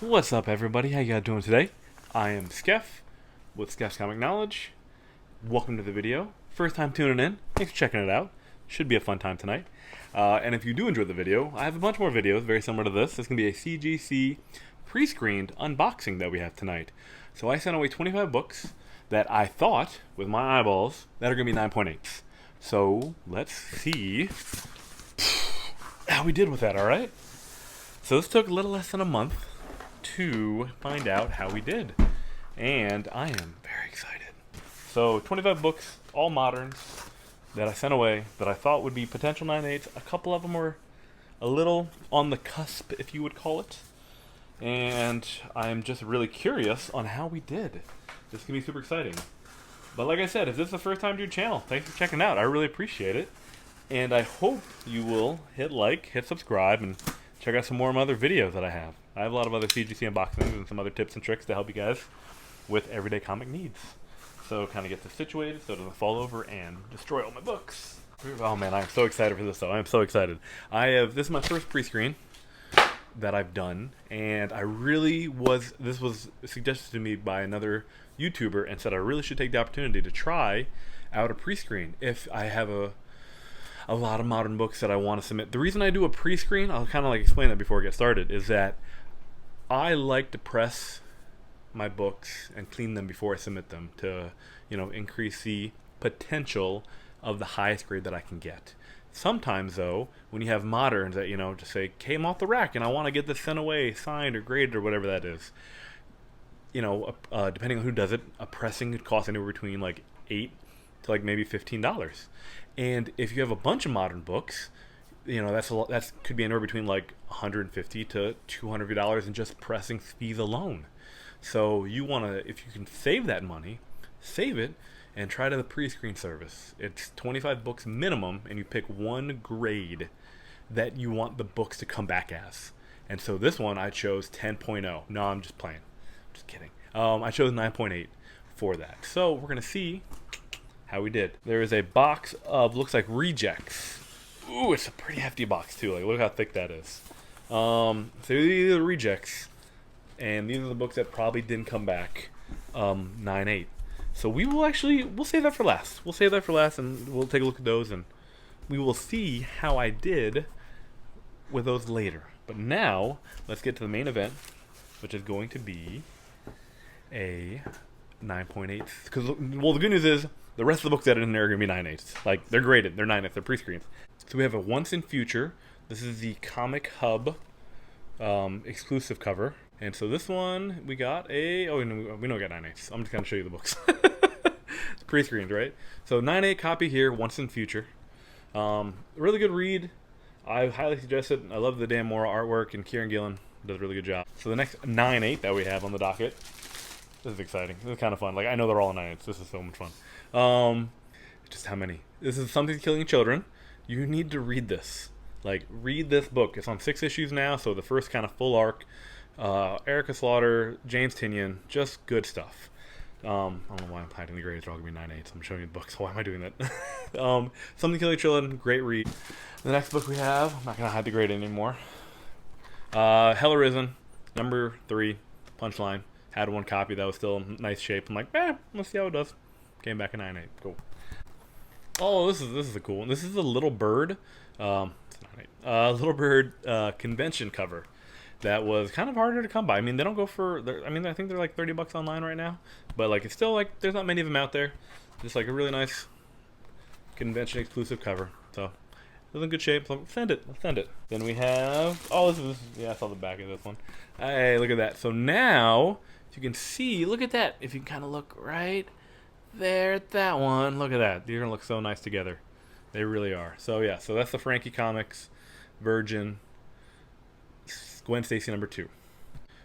What's up, everybody? How you guys doing today? I am Skeff with Skeff's Comic Knowledge. Welcome to the video. First time tuning in, thanks for checking it out. Should be a fun time tonight. And if you do enjoy the video, I have a bunch more videos very similar to this. This is going to be a CGC pre-screened unboxing that we have tonight. So I sent away 25 books that I thought, with my eyeballs, that are going to be 9.8's. So let's see how we did with that, alright? So this took a little less than a month to find out how we did, and I am very excited. So 25 books, all moderns, that I sent away that I thought would be potential 9.8's. A couple of them were a little on the cusp, if you would call it, and I'm just really curious on how we did. This is gonna be super exciting. But like I said, if this is the first time to your channel, thanks for checking out. I really appreciate it, and I hope you will hit like, hit subscribe, and check out some more of my other videos that I have. I have a lot of other CGC unboxings and some other tips and tricks to help you guys with everyday comic needs. So kind of get this situated so it doesn't fall over and destroy all my books. Oh man, I'm so excited for this though. I'm so excited. This is my first pre-screen that I've done, and this was suggested to me by another YouTuber and said I really should take the opportunity to try out a pre-screen if I have a lot of modern books that I want to submit. The reason I do a pre-screen, I'll kind of like explain that before I get started, is that I like to press my books and clean them before I submit them to, increase the potential of the highest grade that I can get. Sometimes though, when you have moderns that, just say, came off the rack and I want to get this sent away, signed or graded or whatever that is, depending on who does it, a pressing could cost anywhere between like $8 to like maybe $15. And if you have a bunch of modern books, that could be anywhere between like $150 to $200 in just pressing fees alone. So you want to, if you can save that money, save it and try to the pre-screen service. It's 25 books minimum, and you pick one grade that you want the books to come back as. And so this one I chose 10.0. No, I'm just playing. Just kidding. I chose 9.8 for that. So we're gonna see how we did. There is a box of, looks like rejects. Ooh, it's a pretty hefty box too. Like, look how thick that is. So these are the rejects, and these are the books that probably didn't come back 9.8. So we'll save that for last. We'll save that for last, and we'll take a look at those, and we will see how I did with those later. But now, let's get to the main event, which is going to be a 9.8. Because, well, the good news is, the rest of the books that are in there are going to be 9.8's. Like, they're graded. They're 9.8's. They're pre-screens. So we have a Once in Future. This is the Comic Hub exclusive cover. And so this one, we got we don't get 9.8's. I'm just going to show you the books. It's pre-screened, right? So 9.8 copy here, Once in Future. Really good read. I highly suggest it. I love the Dan Mora artwork, and Kieran Gillen does a really good job. So the next 9.8 that we have on the docket, this is exciting. This is kind of fun. Like, I know they're all 9.8's. This is so much fun. Just how many? This is Something Killing Children. You need to read this. Like, read this book. It's on 6 issues now, so the first kind of full arc. Erica Slaughter, James Tynion, just good stuff. I don't know why I'm hiding the grades. They're all going to be 9.8's. I'm showing you the books. Why am I doing that? Something Killing Children, great read. The next book we have, I'm not going to hide the grade anymore. Hell Arisen, number 3, Punchline. Had one copy that was still in nice shape. I'm like, let's see how it does. Came back in 9.8. Cool. Oh, this is a cool one. This is a Little Bird. It's 9.8. Little Bird convention cover that was kind of harder to come by. I mean, they don't go for. I think they're like $30 online right now. But like, it's still like there's not many of them out there. Just like a really nice convention exclusive cover. So it's in good shape. So send it. Then we have. Oh, this is. Yeah, I saw the back of this one. Hey, look at that. So now, if you can see, look at that. If you can kind of look right there at that one, look at that. They're gonna look so nice together. They really are. So yeah, so that's the Frankie Comics Virgin Gwen Stacy number 2.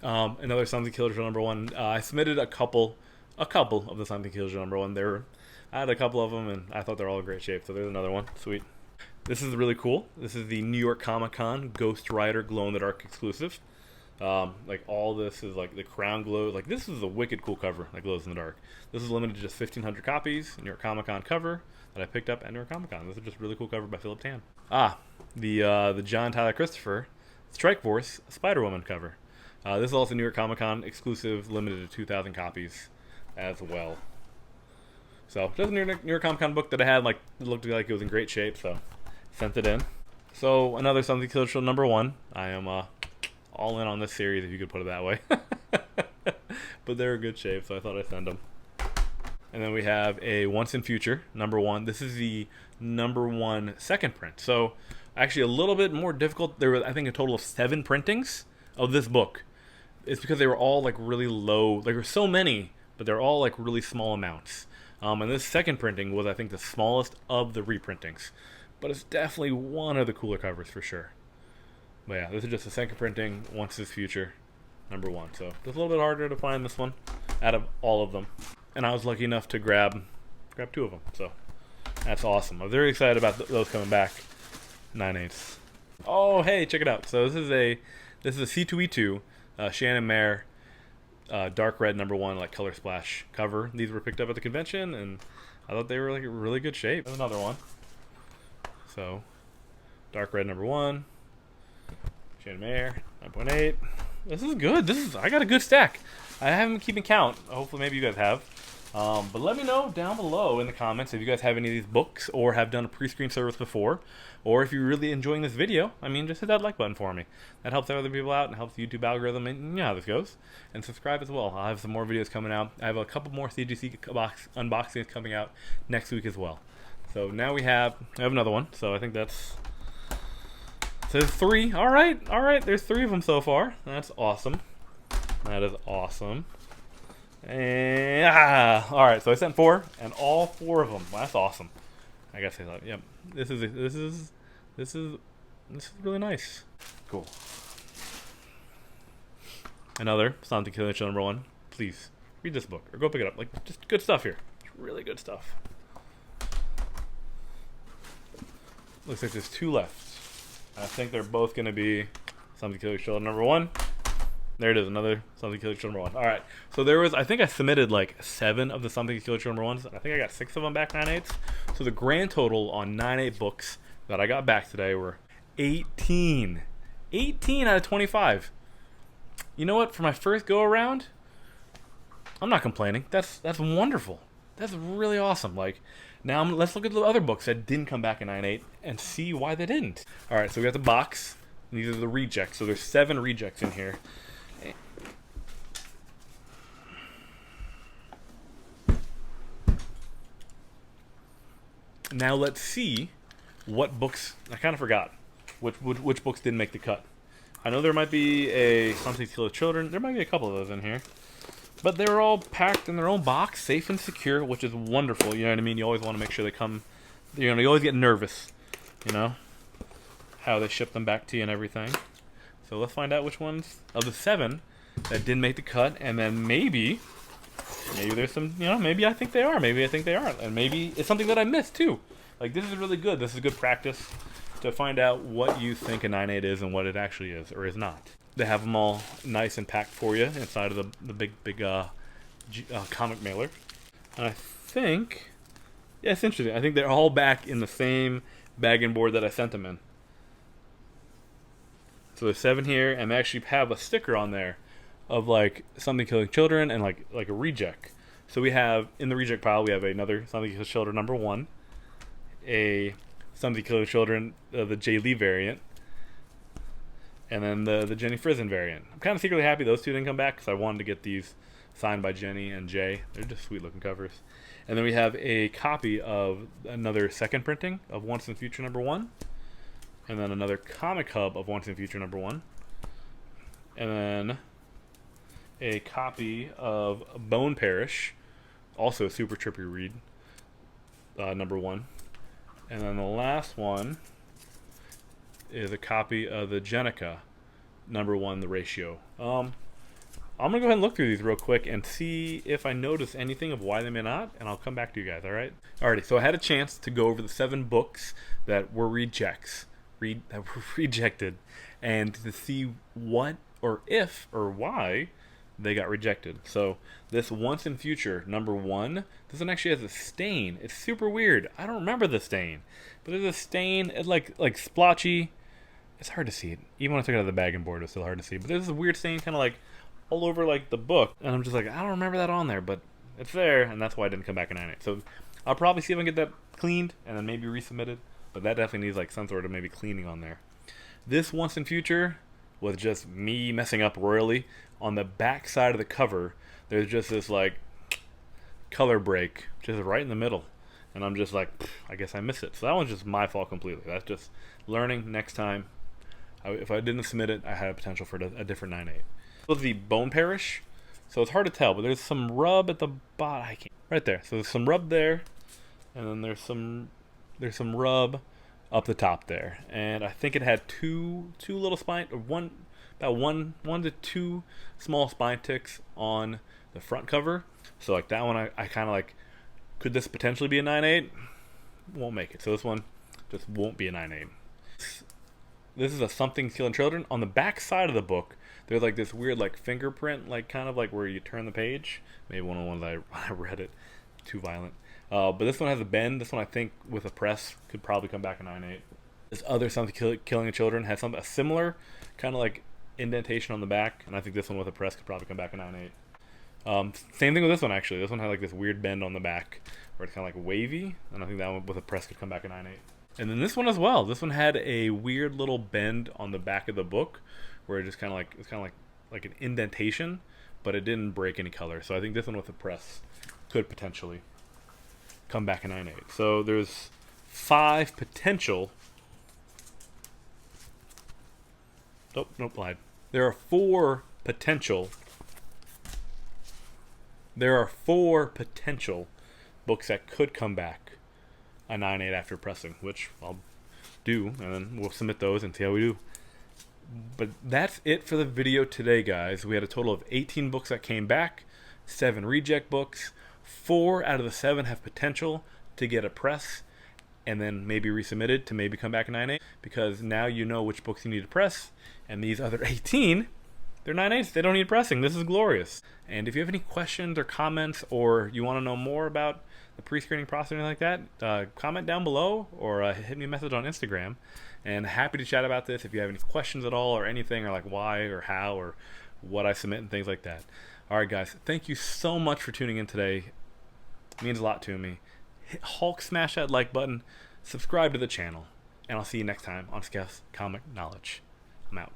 Another Something Kills Your number 1. I submitted a couple of the Something Kills Your number 1. I had a couple of them, and I thought they're all in great shape. So there's another one. Sweet. This is really cool. This is the New York Comic Con Ghost Rider Glow in the Dark exclusive. Like, all this is like the crown glow. Like, this is a wicked cool cover that glows in the dark. This is limited to just 1,500 copies. New York Comic Con cover that I picked up at New York Comic Con. This is just a really cool cover by Philip Tan. The John Tyler Christopher Strike Force Spider-Woman cover. This is also New York Comic Con exclusive, limited to 2,000 copies as well. So just a New York Comic Con book that I had, like, it looked like it was in great shape, so sent it in. So another Something Killer Show #1. I am all in on this series, if you could put it that way. But they're in good shape, so I thought I'd send them. And then we have a Once in Future #1. This is the #1 second print. So actually a little bit more difficult. There were, I think, a total of 7 printings of this book. It's because they were all like really low. There were so many, but they're all like really small amounts. And this second printing was, I think, the smallest of the reprintings. But it's definitely one of the cooler covers for sure. But yeah, this is just a second printing, Once in Future #1. So just a little bit harder to find this one out of all of them. And I was lucky enough to grab 2 of them. So that's awesome. I'm very excited about those coming back. 9.8’s. Oh, hey, check it out. So this is a C2E2 Shannon Mayer dark red #1, like color splash cover. These were picked up at the convention, and I thought they were like in really good shape. There's another one. So dark red #1, Shannon Mayer 9.8. This is good. I got a good stack. I haven't been keeping count. Hopefully, maybe you guys have. But let me know down below in the comments if you guys have any of these books or have done a pre-screen service before, or if you're really enjoying this video. I mean, just hit that like button for me. That helps other people out and helps the YouTube algorithm, and you know how this goes. And subscribe as well. I'll have some more videos coming out. I have a couple more CGC unboxings coming out next week as well. So now I have another one. So I think that's... So there's 3. All right. There's 3 of them so far. That's awesome. That is awesome. And all right, so I sent 4, and all 4 of them. Well, that's awesome. I gotta say that. Yep, this is really nice. Cool. Another Something Killer Show #1. Please read this book or go pick it up. Like, just good stuff here. It's really good stuff. Looks like there's 2 left. I think they're both gonna be Something Killer Show #1. There it is, another Something Killer Show #1. All right, so there was, I think I submitted like 7 of the Something Killer Show #1s. I think I got 6 of them back 9.8’s. So the grand total on 9.8 books that I got back today were 18. 18 out of 25. You know what? For my first go around, I'm not complaining. That's wonderful. That's really awesome. Like, now let's look at the other books that didn't come back in 9.8 and see why they didn't. All right, so we got the box. These are the rejects. So there's 7 rejects in here. Now let's see what books. I kind of forgot which books didn't make the cut. I know there might be a Something to Kill Children. There might be a couple of those in here, but they're all packed in their own box, safe and secure, which is wonderful. You know what I mean? You always want to make sure they come. You know, you always get nervous. You know how they ship them back to you and everything. So let's find out which ones of the 7 that didn't make the cut, and then maybe there's some, you know, maybe I think they are, maybe I think they aren't, and maybe it's something that I missed too. Like, this is really good. This is good practice to find out what you think a 9.8 is and what it actually is or is not. They have them all nice and packed for you inside of the big comic mailer. And I think, yeah, it's interesting. I think they're all back in the same bag and board that I sent them in. So there's 7 here, and they actually have a sticker on there of like Something Killing Children and like a reject. So we have in the reject pile, we have another Something Killing Children #1, a Something Killing Children the Jay Lee variant, and then the Jenny Frison variant. I'm kind of secretly happy those 2 didn't come back because I wanted to get these signed by Jenny and Jay. They're just sweet looking covers. And then we have a copy of another second printing of Once in Future #1, and then another comic hub of Once in Future #1, and then a copy of Bone Parish, also a super trippy read, #1, and then the last one is a copy of the Jenica #1, the Ratio. I'm gonna go ahead and look through these real quick and see if I notice anything of why they may not, and I'll come back to you guys. All right. Alrighty. So I had a chance to go over the 7 books that were rejected, and to see what or if or why they got rejected. So this Once in Future #1, this one actually has a stain. It's super weird. I don't remember the stain, but there's a stain. It's like splotchy. It's hard to see it. Even when I took it out of the bag and board, it was still hard to see. But there's this weird stain kind of like all over like the book. And I'm just like, I don't remember that on there, but it's there. And that's why I didn't come back in 9.8. So I'll probably see if I can get that cleaned and then maybe resubmitted. But that definitely needs like some sort of maybe cleaning on there. This Once in Future was just me messing up royally. On the back side of the cover, there's just this like color break just right in the middle. And I'm just like, I guess I missed it. So that one's just my fault completely. That's just learning next time. If I didn't submit it, I had potential for a different 9.8. This was the Bone Parish. So it's hard to tell, but there's some rub at the bottom. I can't. Right there. So there's some rub there, and then there's some rub up the top there. And I think it had two little spine, or about one to two small spine ticks on the front cover. So like that one, I kind of like, could this potentially be a 9.8? Won't make it. So this one just won't be a 9.8. This is a Something Killing Children. On the back side of the book, there's like this weird like fingerprint, like kind of like where you turn the page. Maybe one of the ones I read it. Too violent. But this one has a bend. This one I think with a press could probably come back a 9.8. This other Something Killing Children has a similar kind of like indentation on the back, and I think this one with a press could probably come back a 9.8. Same thing with this one actually. This one had like this weird bend on the back where it's kind of like wavy, and I think that one with a press could come back a 9.8. And then this one as well. This one had a weird little bend on the back of the book where it just kind of like, it's kind of like an indentation, but it didn't break any color. So I think this one with the press could potentially come back a 9.8. So there's 5 potential. Nope, lied. There are 4 potential. There are 4 potential books that could come back a 9.8 after pressing, which I'll do, and then we'll submit those and see how we do. But that's it for the video today, guys. We had a total of 18 books that came back, 7 reject books. 4 out of the 7 have potential to get a press and then maybe resubmitted to maybe come back a 9.8, because now you know which books you need to press, and these other 18, they're 9.8s. They don't need pressing. This is glorious. And if you have any questions or comments, or you want to know more about the pre-screening process or anything like that, comment down below, or hit me a message on Instagram. And happy to chat about this if you have any questions at all, or anything, or like why or how or what I submit and things like that. All right, guys, thank you so much for tuning in today. It means a lot to me. Hulk smash that like button, subscribe to the channel, and I'll see you next time on Skeph's Comic Knowledge. I'm out.